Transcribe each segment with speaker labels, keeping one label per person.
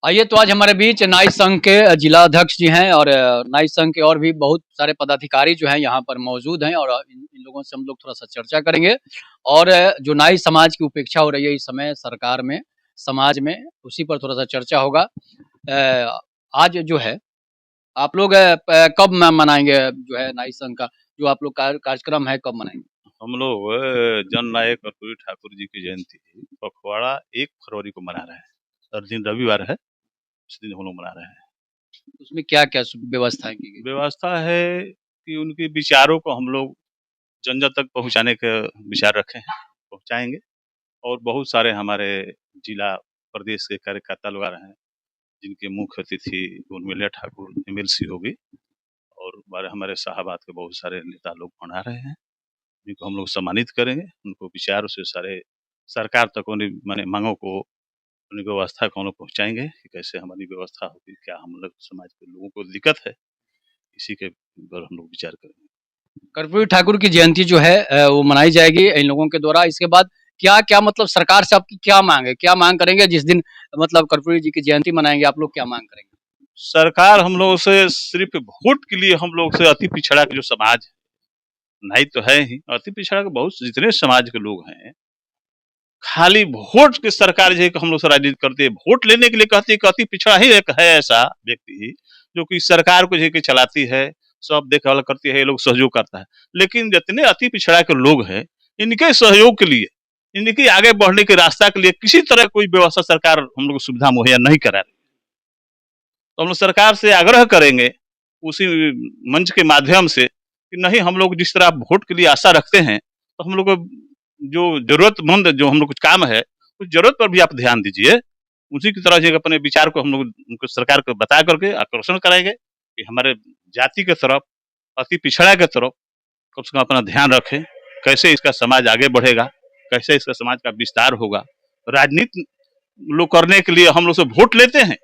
Speaker 1: आइए तो आज हमारे बीच नाई संघ के जिला अध्यक्ष जी हैं और नाई संघ के और भी बहुत सारे पदाधिकारी जो हैं यहाँ पर मौजूद हैं और इन लोगों से हम लोग थोड़ा सा चर्चा करेंगे और जो नाई समाज की उपेक्षा हो रही है इस समय सरकार में, समाज में, उसी पर थोड़ा सा चर्चा होगा। आज जो है आप लोग कब मनाएंगे जो है नाई संघ का जो आप लोग कार्यक्रम है, कब मनाएंगे?
Speaker 2: हम लोग जन नायक कर्पूरी ठाकुर जी की जयंती पखवाड़ा 1 फरवरी को मना रहे हैं और दिन रविवार है, उस दिन हम लोग मना रहे हैं।
Speaker 1: उसमें क्या क्या व्यवस्थाएं की गई?
Speaker 2: व्यवस्था है कि उनके विचारों को हम लोग जन जन तक पहुंचाने का विचार रखे हैं, पहुंचाएंगे। और बहुत सारे हमारे जिला प्रदेश के कार्यकर्ता लोग आ रहे हैं, जिनके मुख्य अतिथि उर्मिला ठाकुर MLC होगी और हमारे शाहबाद के बहुत सारे नेता लोग आ रहे हैं, जिनको हम लोग सम्मानित करेंगे। उनको विचारों से सारे सरकार तक माने मांगों को, उनकी व्यवस्था को हम लोग पहुँचाएंगे कि कैसे हमारी व्यवस्था होगी, क्या हम लोग समाज के लोगों को दिक्कत है, इसी के ऊपर हम लोग विचार करेंगे।
Speaker 1: कर्पूरी ठाकुर की जयंती जो है वो मनाई जाएगी इन लोगों के द्वारा। इसके बाद क्या क्या मतलब सरकार से आपकी क्या मांग है, क्या मांग करेंगे जिस दिन मतलब कर्पूरी जी की जयंती मनाएंगे, आप लोग क्या मांग करेंगे?
Speaker 2: सरकार हम लोगों से सिर्फ वोट के लिए हम लोग से अति पिछड़ा जो समाज नहीं तो है ही, अति पिछड़ा के बहुत जितने समाज के लोग हैं, खाली वोट के सरकार जो है हम लोग से राजनीति करते हैं, वोट लेने के लिए कहती है कि अति पिछड़ा ही एक है ऐसा व्यक्ति जो कि सरकार को जो है चलाती है, सब देखभाल करती है, ये लोग सहयोग करता है। लेकिन जितने अति पिछड़ा के लोग हैं, इनके सहयोग के लिए, इनके आगे बढ़ने के रास्ता के लिए किसी तरह कोई व्यवस्था सरकार हम लोग सुविधा मुहैया नहीं करा रही। तो हम लोग सरकार से आग्रह करेंगे उसी मंच के माध्यम से कि नहीं, हम लोग जिस तरह वोट के लिए आशा रखते हैं, तो हम लोग जो जरूरतमंद जो हम लोग कुछ काम है, उस जरूरत पर भी आप ध्यान दीजिए। उसी की तरह जो अपने विचार को हम लोग उनको सरकार को बता करके आकर्षण कराएंगे कि हमारे जाति के तरफ, अति पिछड़ा के तरफ कम से कम अपना ध्यान रखें, कैसे इसका समाज आगे बढ़ेगा, कैसे इसका समाज का विस्तार होगा। राजनीति लोग करने के लिए हम लोग से वोट लेते हैं,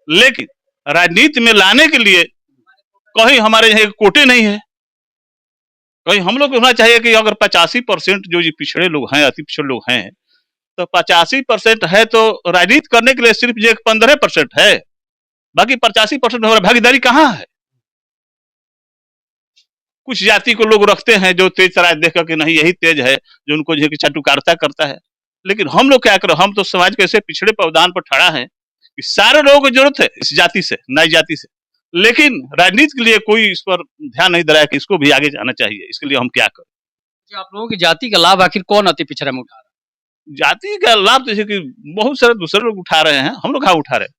Speaker 2: लेकिन राजनीति में लाने के लिए कहीं हमारे यहाँ कोटे नहीं है। कहीं हम लोग को होना चाहिए कि अगर 85% जो पिछड़े लोग हैं, अति पिछड़े लोग हैं, तो 85% है तो राजनीति करने के लिए सिर्फ जो 15% है, बाकी 85% हमारा भागीदारी कहाँ है? कुछ जाति को लोग रखते हैं जो तेज तराज देख करके नहीं यही तेज है, जो उनको जो चाटुकारिता करता है। लेकिन हम लोग क्या करें, हम तो समाज के ऐसे पिछड़े पवदान पर खड़ा है कि सारे लोगों को जरूरत है इस जाति से, नई जाति से, लेकिन राजनीति के लिए कोई इस पर ध्यान नहीं दे रहा है कि इसको भी आगे जाना चाहिए। इसके लिए हम क्या करें?
Speaker 1: आप लोगों की जाति का लाभ आखिर कौन अति पिछड़ा में उठा रहा है?
Speaker 2: जाति का लाभ जैसे कि बहुत सारे दूसरे लोग उठा रहे हैं, हम लोग कहाँ उठा रहे हैं?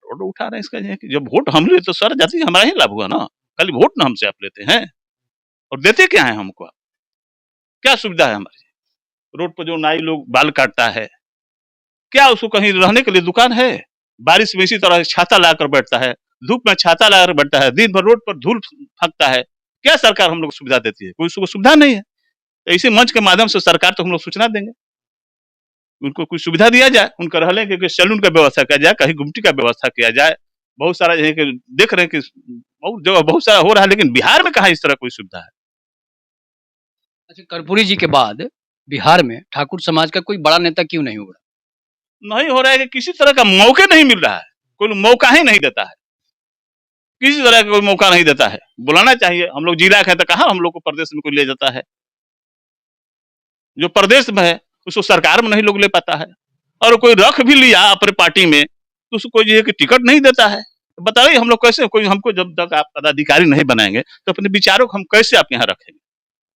Speaker 2: लोग उठा रहे हैं इसका कि जब वोट हम लिए तो सारा जाति हमारा ही लाभ हुआ ना। खाली वोट ना हमसे आप लेते हैं, और देते क्या है हमको? क्या सुविधा है हमारी? रोड पर जो नाई लोग बाल काटता है, क्या उसको कहीं रहने के लिए दुकान है? बारिश में इसी तरह छाता लाकर बैठता है, धूप में छाता लाकर बैठता है, दिन भर रोड पर धूल फेंकता है। क्या सरकार हम लोग को सुविधा देती है? कोई उसको सुविधा नहीं है। तो इसी मंच के माध्यम से सरकार तो हम लोग सूचना देंगे, उनको कुछ सुविधा दिया जाए, उनका रहने के सैलून का व्यवस्था किया जाए, कहीं गुमटी का व्यवस्था किया जाए। बहुत सारा देख रहे हैं कि बहुत जगह बहुत सारा हो रहा है, लेकिन बिहार में कहाँ इस तरह कोई सुविधा है?
Speaker 1: अच्छा, कर्पूरी जी के बाद बिहार में ठाकुर समाज का कोई बड़ा नेता क्यों नहीं उभरा?
Speaker 2: नहीं हो रहा है कि किसी तरह का मौके नहीं मिल रहा है, कोई मौका ही नहीं देता है, किसी तरह का कोई मौका नहीं देता है। बुलाना चाहिए, हम लोग जिला है तो कहाँ हम लोग को प्रदेश में कोई ले जाता है? जो प्रदेश में है उसको सरकार में नहीं लोग ले पाता है, और कोई रख भी लिया अपने पार्टी में तो उसको कोई टिकट नहीं देता है। तो बताइए हम लोग कैसे, कोई हमको जब तक आप पदाधिकारी नहीं बनाएंगे तो अपने विचारों को हम कैसे आप यहाँ रखेंगे?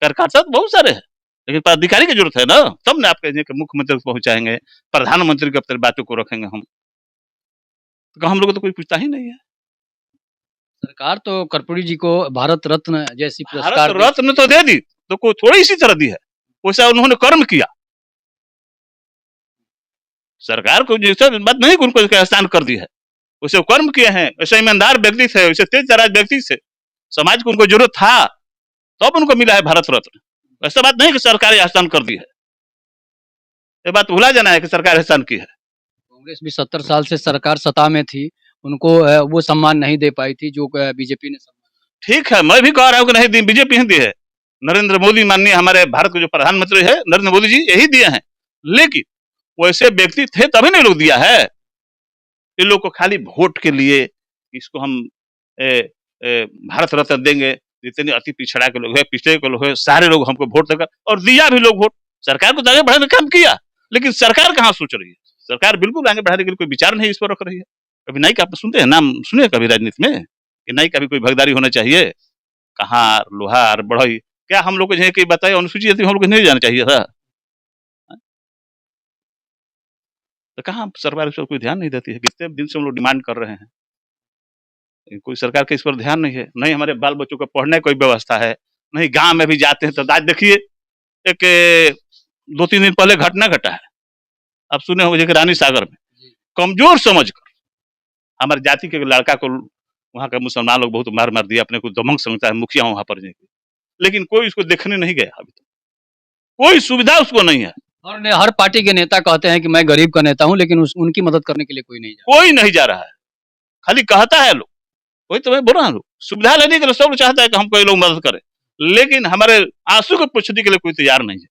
Speaker 2: कार्यकर्ता तो बहुत सारे हैं, लेकिन पदाधिकारी की जरूरत है ना, तब ना आप कहेंगे कि मुख्यमंत्री को पहुंचाएंगे, प्रधानमंत्री के अपने बातों को रखेंगे हम, तो हम लोग तो कोई पूछता ही नहीं है।
Speaker 1: सरकार तो कर्पूरी जी को भारत रत्न जैसी पुरस्कार
Speaker 2: भारत रत्न तो दे दी, तो कोई थोड़ी इसी तरह दी है, वैसा उन्होंने कर्म किया। सरकार को जैसा बात नहीं उनको एहसान कर दी है, वैसे कर्म किए हैं, वैसे ईमानदार व्यक्ति थे, वैसे तेज तराज व्यक्ति से, समाज को उनको जरूरत था तब उनको मिला है भारत रत्न। ऐसा बात नहीं कि सरकार एहसान कर दी है, ये बात भुला जाना है कि सरकार एहसान की है।
Speaker 1: कांग्रेस भी 70 साल से सरकार सत्ता में थी, उनको वो सम्मान नहीं दे पाई थी जो बीजेपी ने सम्मान।
Speaker 2: ठीक है, मैं भी कह रहा हूँ कि नहीं दी, बीजेपी ही दी है। नरेंद्र मोदी माननीय हमारे भारत के जो प्रधानमंत्री है नरेंद्र मोदी जी, यही दिए हैं, लेकिन वैसे व्यक्ति थे तभी नहीं लोग दिया है। ये लोग को खाली वोट के लिए इसको हम भारत रत्न देंगे, जितने अति पिछड़ा के लोग है, पिछड़े के लोग है, सारे लोग हमको वोट देकर, और दिया भी लोग वोट। सरकार को तो आगे बढ़ाने का काम किया, लेकिन सरकार कहाँ सोच रही है? सरकार बिल्कुल आगे बढ़ाने के लिए कोई विचार नहीं इस पर रख रही है। कभी नाई का आप सुनते हैं नाम, सुने कभी राजनीति में कि नाई का भी कोई भागीदारी होना चाहिए? कहार, लोहार, बढ़ई, क्या हम लोग को बताए अनुसूचित जाति हम लोग को नहीं जाना चाहिए था? तो कहाँ सरकार इस पर कोई ध्यान नहीं देती है? कितने दिन से हम लोग डिमांड कर रहे हैं, कोई सरकार का इस पर ध्यान नहीं है। नहीं हमारे बाल बच्चों को पढ़ने की कोई व्यवस्था है, नहीं गांव में भी जाते हैं तो आज देखिए एक 2-3 दिन पहले घटना घटा है, आप सुने होंगे कि रानी सागर में कमजोर समझकर हमारे जाति के लड़का को वहां का मुसलमान लोग बहुत मार मार दिया, अपने को दमंग समझता है मुखिया वहां पर जाके, लेकिन कोई उसको देखने नहीं गया। अभी तक कोई सुविधा उसको नहीं है।
Speaker 1: और हर पार्टी के नेता कहते हैं कि मैं गरीब का नेता हूं, लेकिन उनकी मदद करने के लिए कोई नहीं
Speaker 2: कोई नहीं जा रहा है, खाली कहता है लोग। वही तो मैं बोल रहा हूँ, सुविधा लेने के लिए सब लोग चाहता है कि हम कोई लोग मदद करें, लेकिन हमारे आंसू को पूछने के लिए कोई तैयार नहीं है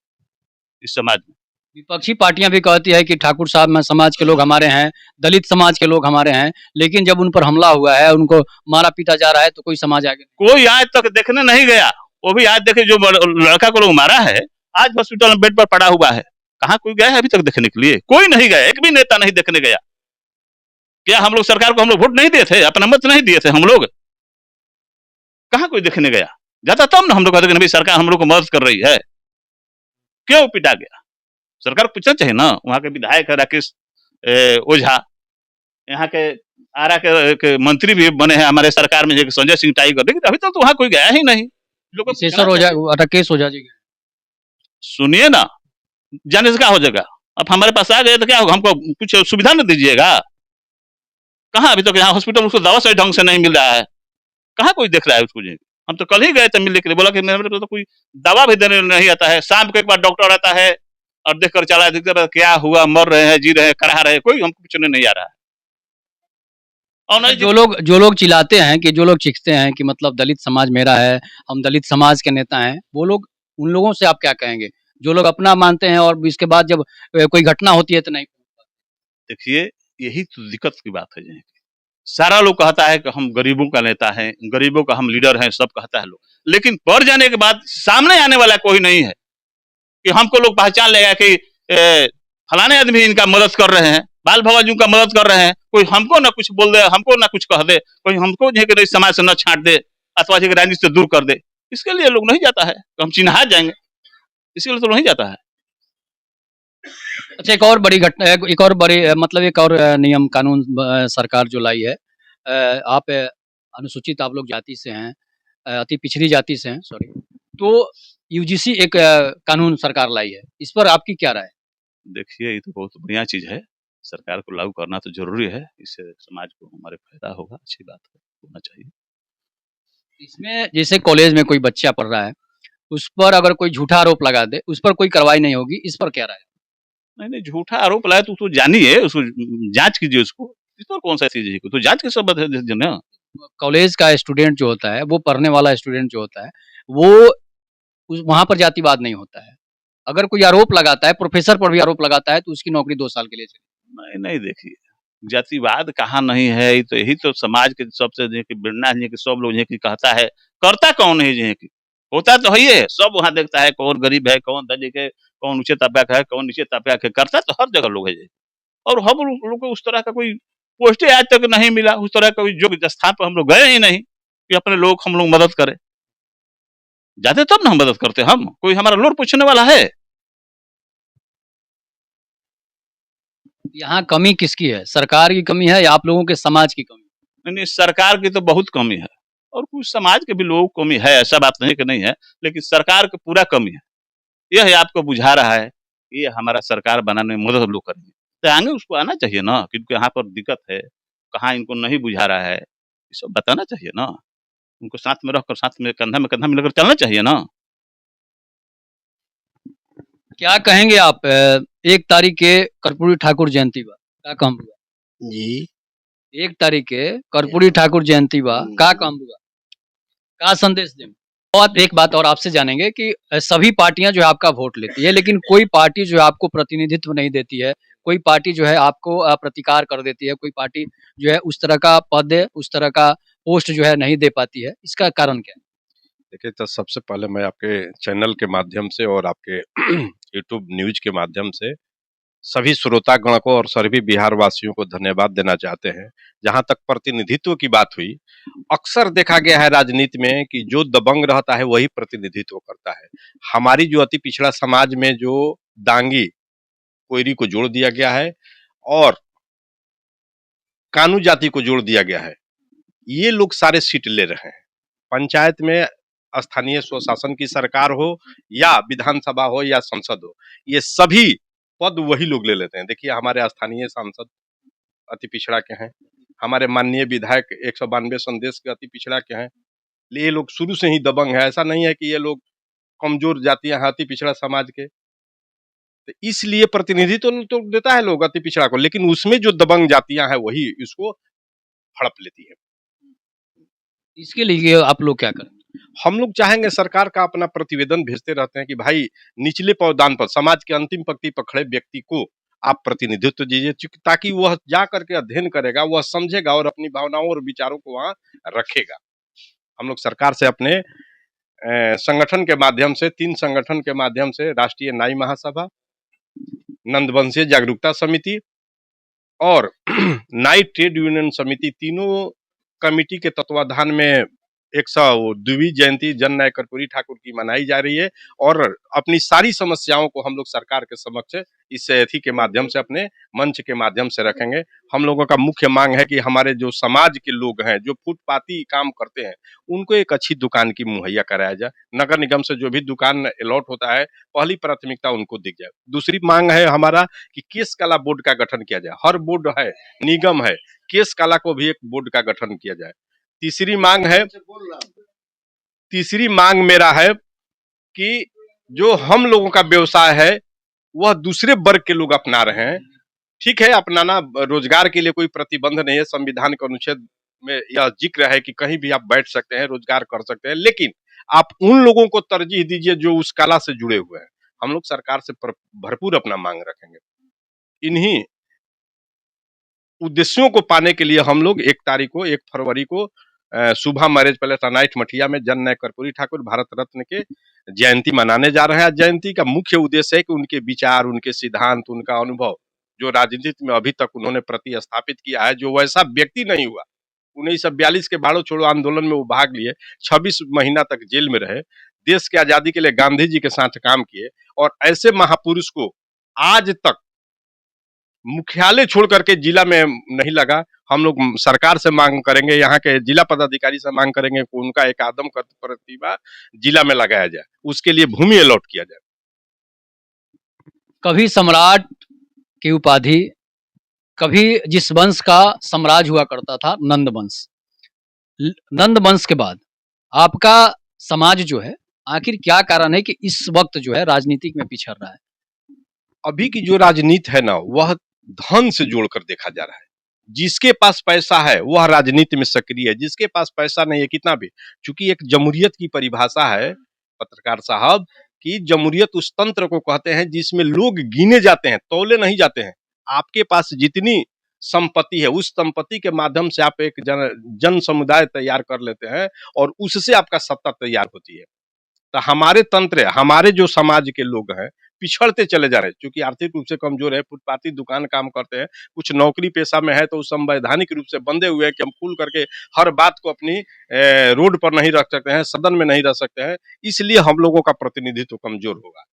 Speaker 2: इस समाज में।
Speaker 1: विपक्षी पार्टियां भी कहती है कि ठाकुर साहब में समाज के लोग हमारे हैं, दलित समाज के लोग हमारे हैं, लेकिन जब उन पर हमला हुआ है, उनको मारा पीटा जा रहा है, तो कोई समाज आगे
Speaker 2: कोई आज तक देखने नहीं गया। वो भी आज देखे जो लड़का को लोग मारा है, आज हॉस्पिटल में बेड पर पड़ा हुआ है, कहाँ कोई गया है अभी तक देखने के लिए? कोई नहीं गया, एक भी नेता नहीं देखने गया। क्या हम लोग सरकार को हम लोग वोट नहीं दिए थे, अपना मत नहीं दिए थे हम लोग? कहाँ कोई देखने गया? जाता तब ना हम लोग कहते कि सरकार हम लोग को मदद कर रही है। क्यों पिटा गया? सरकार को पूछना चाहिए ना। वहां के विधायक है राकेश ओझा, यहाँ के आरा के मंत्री भी बने हैं हमारे सरकार में, संजय सिंह टाइगर, लेकिन अभी तक तो वहां कोई गया ही नहीं।
Speaker 1: राकेश ओझा जी
Speaker 2: सुनिए ना, जाने से क्या हो जाएगा? अब हमारे पास आ गए तो क्या होगा? हमको कुछ सुविधा न दीजिएगा? कहाँ अभी तक यहाँ हॉस्पिटल उसको दवा सही ढंग से नहीं मिल रहा है, कहाँ कोई देख रहा है उसको? हम तो कल ही गए थे मिलने के लिए, बोला कि मेरे को तो कोई दवा भी देने नहीं आता है। शाम को एक बार डॉक्टर आता है और देखकर चला, देखते क्या हुआ, मर रहे हैं, जी रहे हैं, करा रहे हैं, कोई हमको पूछने नहीं आ रहा है। और नहीं
Speaker 1: जो लोग चिल्लाते हैं कि जो लोग चीखते हैं कि मतलब दलित समाज मेरा है, हम दलित समाज के नेता हैं, वो लोग, उन लोगों से आप क्या कहेंगे जो लोग अपना मानते हैं और इसके बाद जब कोई घटना होती है तो नहीं?
Speaker 2: देखिए यही तो दिक्कत की बात है। सारा लोग कहता है कि हम गरीबों का नेता है, गरीबों का हम लीडर हैं, सब कहता है लोग, लेकिन पड़ जाने के बाद सामने आने वाला कोई नहीं है कि हमको लोग पहचान लेगा कि फलाने आदमी इनका मदद कर रहे हैं, बाल भवाजी का मदद कर रहे हैं। कोई हमको ना कुछ बोल दे, हमको ना कुछ कह दे, कोई हमको जो समाज से न छांट दे अथवा राजनीति से दूर कर दे, इसके लिए लोग नहीं जाता है। तो हम चिन्हा जाएंगे, इसके लिए तो नहीं जाता है।
Speaker 1: अच्छा, एक और बड़ी घटना, एक और बड़ी मतलब एक और नियम कानून सरकार जो लाई है, आप अनुसूचित आप लोग जाति से हैं, अति पिछड़ी जाति से हैं, सॉरी, तो यूजीसी एक कानून सरकार लाई है, इस पर आपकी क्या राय है?
Speaker 2: देखिए ये तो बहुत बढ़िया चीज है, सरकार को लागू करना तो जरूरी है, इससे समाज को हमारे फायदा होगा, अच्छी बात है, होना चाहिए।
Speaker 1: इसमें जैसे कॉलेज में कोई बच्चा पढ़ रहा है, उस पर अगर कोई झूठा आरोप लगा दे, उस पर कोई कार्रवाई नहीं होगी, इस पर क्या राय है?
Speaker 2: नहीं, झूठा आरोप लगाए तो उसको जानिए, उसको जांच कीजिए, उसको इस पर कौन सा चीज है, तो जांच के सब है ना।
Speaker 1: कॉलेज का स्टूडेंट जो होता है, वो पढ़ने वाला स्टूडेंट जो होता है, वो वहां पर जातिवाद नहीं होता है। अगर कोई आरोप लगाता है, प्रोफेसर पर भी आरोप लगाता है, तो उसकी नौकरी 2 साल के लिए चली।
Speaker 2: नहीं देखिए, जातिवाद कहाँ नहीं है, तो यही तो समाज के सबसे बिड़ना है कि सब लोग कि कहता है, करता कौन है कि होता तो है, सब वहाँ देखता है कौन गरीब है, कौन धनिक है, कौन ऊंचे तबका का है, कौन नीचे तबका का है, करता तो हर जगह लोग है। और हम लोग को उस तरह का कोई पोस्ट आज तक नहीं मिला, उस तरह का जो स्थान पर हम लोग गए ही नहीं कि अपने लोग हम लोग मदद करें। जाते तब ना हम मदद करते, हम कोई हमारा लोड पूछने वाला है?
Speaker 1: यहाँ कमी किसकी है? सरकार की कमी है या आप लोगों के समाज की कमी?
Speaker 2: नहीं, सरकार की तो बहुत कमी है, और कुछ समाज के भी लोगों की कमी है, ऐसा बात नहीं कि नहीं है, लेकिन सरकार की पूरा कमी है। यह आपको बुझा रहा है, ये हमारा सरकार बनाने में मदद लोग करेंगे, तो आगे उसको आना चाहिए ना, क्योंकि यहाँ पर दिक्कत है, कहाँ इनको नहीं बुझा रहा है, ये सब बताना चाहिए ना। उनको साथ में रखकर, साथ में कंधा मिलाकर चलना चाहिए ना।
Speaker 1: क्या कहेंगे आप 1 तारीख के कर्पूरी ठाकुर जयंती बा का काम हुआ
Speaker 3: जी?
Speaker 1: 1 तारीख के कर्पूरी ठाकुर जयंती बा का काम हुआ, का संदेश दें? और एक बात और आपसे जानेंगे कि सभी पार्टियां जो है आपका वोट लेती है, लेकिन कोई पार्टी जो है आपको प्रतिनिधित्व नहीं देती है, कोई पार्टी जो है आपको प्रतिकार कर देती है, कोई पार्टी जो है उस तरह का पद, उस तरह का पोस्ट जो है नहीं दे पाती है, इसका कारण क्या है?
Speaker 3: देखिए, तो सबसे पहले मैं आपके चैनल के माध्यम से और आपके यूट्यूब न्यूज के माध्यम से सभी श्रोतागण को और सभी बिहार वासियों को धन्यवाद देना चाहते हैं। जहां तक प्रतिनिधित्व की बात हुई, अक्सर देखा गया है राजनीति में कि जो दबंग रहता है वही प्रतिनिधित्व करता है। हमारी जो अति पिछड़ा समाज में जो दांगी कोयरी को जोड़ दिया गया है और कानू जाति को जोड़ दिया गया है, ये लोग सारे सीट ले रहे हैं। पंचायत में स्थानीय स्वशासन की सरकार हो या विधानसभा हो या संसद हो, ये सभी पद वही लोग ले लेते हैं। देखिए, हमारे स्थानीय सांसद अति पिछड़ा के हैं, हमारे माननीय विधायक 192 संदेश के अति पिछड़ा के हैं। ये लोग शुरू से ही दबंग है, ऐसा नहीं है कि ये लोग कमजोर जातियां हैं अति पिछड़ा समाज के। तो इसलिए प्रतिनिधित्व तो देता है लोग अति पिछड़ा को, लेकिन उसमें जो दबंग जातियां हैं वही इसको हड़प लेती है।
Speaker 1: इसके लिए आप लोग क्या करें?
Speaker 3: हम लोग चाहेंगे, सरकार का अपना प्रतिवेदन भेजते रहते हैं कि भाई निचले पावदान पर समाज के अंतिम पंक्ति पर खड़े व्यक्ति को आप प्रतिनिधित्व दीजिए, ताकि वह जा करके अध्ययन करेगा, वह समझेगा और अपनी भावनाओं और विचारों को वहां रखेगा। हम लोग सरकार से अपने संगठन के माध्यम से 3 संगठन के माध्यम से राष्ट्रीय नाई महासभा, नंदवंशीय जागरूकता समिति और नाई ट्रेड यूनियन समिति, तीनों कमिटी के तत्वाधान में 102वीं जयंती जन नायक कर्पूरी ठाकुर की मनाई जा रही है और अपनी सारी समस्याओं को हम लोग सरकार के समक्ष इस एथी के माध्यम से, अपने मंच के माध्यम से रखेंगे। हम लोगों का मुख्य मांग है कि हमारे जो समाज के लोग हैं, जो फुटपाती काम करते हैं, उनको एक अच्छी दुकान की मुहैया कराया जाए। नगर निगम से जो भी दुकान अलॉट होता है, पहली प्राथमिकता उनको दी जाए। दूसरी मांग है हमारा कि केस काला बोर्ड का गठन किया जाए। हर बोर्ड है, निगम है, केस काला को भी एक बोर्ड का गठन किया जाए। तीसरी मांग मेरा है कि जो हम लोगों का व्यवसाय है वह दूसरे वर्ग के लोग अपना रहे हैं। ठीक है, अपनाना, रोजगार के लिए कोई प्रतिबंध नहीं है, संविधान के अनुच्छेद में यह जिक्र है कि कहीं भी आप बैठ सकते हैं, रोजगार कर सकते हैं, लेकिन आप उन लोगों को तरजीह दीजिए जो उस कला से जुड़े हुए हैं। हम लोग सरकार से भरपूर अपना मांग रखेंगे। इन्हीं उद्देश्यों को पाने के लिए हम लोग 1 फरवरी को सुबह मैरिज पैलेस नाइट मठिया में जन नायक कर्पूरी ठाकुर भारत रत्न के जयंती मनाने जा रहे हैं। जयंती का मुख्य उद्देश्य है कि उनके विचार, उनके सिद्धांत, उनका अनुभव जो राजनीति में अभी तक उन्होंने प्रतिस्थापित किया है, जो वैसा व्यक्ति नहीं हुआ। 1942 के बाड़ो छोड़ो आंदोलन में वो भाग लिए, 26 महीना तक जेल में रहे, देश की आजादी के लिए गांधी जी के साथ काम किए और ऐसे महापुरुष को आज तक मुख्यालय छोड़ करके जिला में नहीं लगा। हम लोग सरकार से मांग करेंगे, यहाँ के जिला पदाधिकारी से मांग करेंगे कि उनका एक आदम प्रतिभा जिला में लगाया जाए, उसके लिए भूमि अलॉट किया जाए।
Speaker 1: कभी सम्राट की उपाधि, कभी जिस वंश का साम्राज्य हुआ करता था नंद वंश, नंद वंश के बाद आपका समाज जो है, आखिर क्या कारण है कि इस वक्त जो है राजनीतिक में पिछड़ रहा है?
Speaker 3: अभी की जो राजनीति है ना, वह धन से जोड़कर देखा जा रहा है। जिसके पास पैसा है वह राजनीति में सक्रिय है, जिसके पास पैसा नहीं है कितना भी, चूंकि एक जमहूरियत की परिभाषा है पत्रकार साहब कि जमहूरियत उस तंत्र को कहते हैं जिसमें लोग गिने जाते हैं, तौले नहीं जाते हैं। आपके पास जितनी संपत्ति है उस संपत्ति के माध्यम से आप एक जन समुदाय तैयार कर लेते हैं और उससे आपका सत्ता तैयार होती है। तो हमारे तंत्र, हमारे जो समाज के लोग हैं पिछड़ते चले जा रहे हैं, क्योंकि आर्थिक रूप से कमजोर है, फुटपाती दुकान काम करते हैं, कुछ नौकरी पेशा में है तो संवैधानिक रूप से बंधे हुए हैं कि हम खुल करके हर बात को अपनी रोड पर नहीं रख सकते हैं, सदन में नहीं रह सकते हैं, इसलिए हम लोगों का प्रतिनिधित्व कमजोर होगा।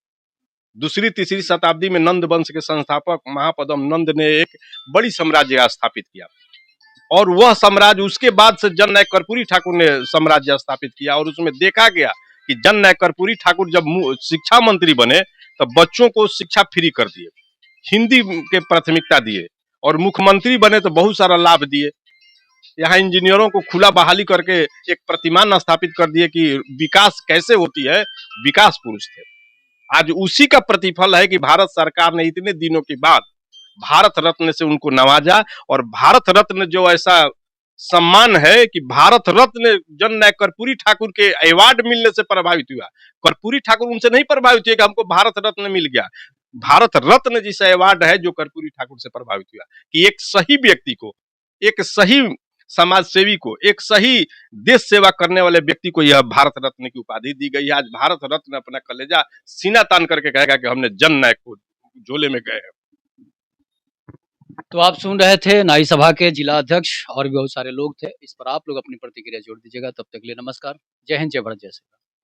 Speaker 3: दूसरी तीसरी शताब्दी में नंद वंश के संस्थापक महापदम नंद ने एक बड़ी साम्राज्य स्थापित किया और वह साम्राज्य उसके बाद से जन नायक कर्पूरी ठाकुर ने साम्राज्य स्थापित किया और उसमें देखा गया कि जन नायक कर्पूरी ठाकुर जब शिक्षा मंत्री बने तो बच्चों को शिक्षा फ्री कर दिए, हिंदी के प्राथमिकता दिए और मुख्यमंत्री बने तो बहुत सारा लाभ दिए। यहाँ इंजीनियरों को खुला बहाली करके एक प्रतिमान स्थापित कर दिए कि विकास कैसे होती है, विकास पुरुष थे। आज उसी का प्रतिफल है कि भारत सरकार ने इतने दिनों के बाद भारत रत्न से उनको नवाजा और भारत रत्न जो ऐसा सम्मान है कि भारत रत्न जन नायक कर्पूरी ठाकुर के अवार्ड मिलने से प्रभावित हुआ। कर्पूरी ठाकुर उनसे नहीं प्रभावित हुए कि हमको भारत रत्न मिल गया। भारत रत्न जैसा अवार्ड है जो कर्पूरी ठाकुर से प्रभावित हुआ कि एक सही व्यक्ति को, एक सही समाज सेवी को, एक सही देश सेवा करने वाले व्यक्ति को यह भारत रत्न की उपाधि दी गई है। आज भारत रत्न अपना कलेजा सीना तान करके कहेगा कि हमने जन नायक को झोले में गए हैं।
Speaker 1: तो आप सुन रहे थे नाई सभा के जिला अध्यक्ष और भी बहुत सारे लोग थे। इस पर आप लोग अपनी प्रतिक्रिया जोड़ दीजिएगा। तब तक के लिए नमस्कार। जय हिंद, जय भारत, जय श्री राम।